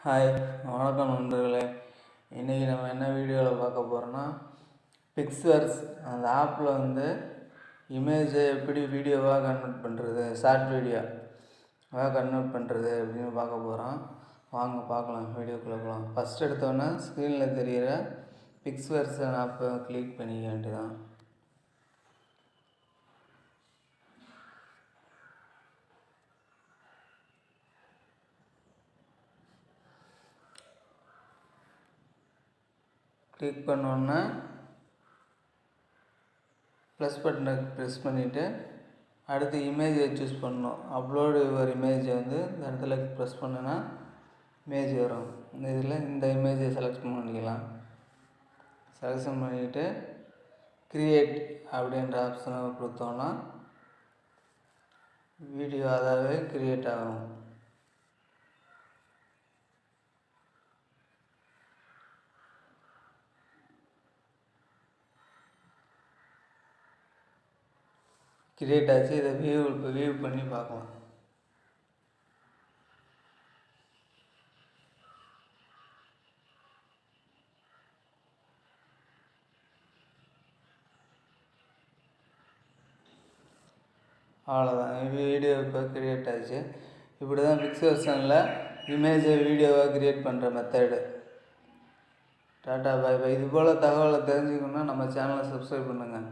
Hi, வணக்கம் நண்பர்களே. இன்றைக்கி நம்ம என்ன வீடியோவில் பார்க்க போகிறோன்னா, பிக்சர்ஸ் அந்த ஆப்பில் இமேஜை எப்படி வீடியோவாக கன்வெர்ட் பண்ணுறது, ஷார்ட் வீடியோவாக கன்வெர்ட் பண்ணுறது அப்படின்னு பார்க்க போகிறோம். வாங்க பார்க்கலாம், வீடியோக்குள்ளே போகலாம். ஃபஸ்ட் எடுத்தோன்னே ஸ்க்ரீனில் தெரிகிற பிக்சர்ஸ் ஆப்பை கிளிக் பண்ணிக்க வேண்டியதான். கிளிக் பண்ணோன்னே ப்ளஸ் பட்டனை ப்ரெஸ் பண்ணிவிட்டு அடுத்து இமேஜை சூஸ் பண்ணணும். அப்லோடு யுவர் இமேஜை இந்த இடத்துல ப்ரெஸ் பண்ணுன்னா இமேஜ் வரும். இந்த இதில் இந்த இமேஜை செலக்ட் பண்ணிக்கலாம். செலக்ஷன் பண்ணிவிட்டு க்ரியேட் அப்படின்ற ஆப்ஷனை கொடுத்தோன்னா வீடியோ அதாவே க்ரியேட் ஆகும். கிரியேட் ஆச்சு. இதை வியூ பண்ணி பார்க்கலாம். அவ்வளோதான், வீடியோ இப்போ கிரியேட் ஆச்சு. இப்படி தான் பிக்சர்ஸனில் இமேஜை வீடியோவாக கிரியேட் பண்ணுற மெத்தடு. டாட்டா பாய் பாய். இது போல் தகவலை தெரிஞ்சுக்கணுன்னா நம்ம சேனலை சப்ஸ்கிரைப் பண்ணுங்கள்.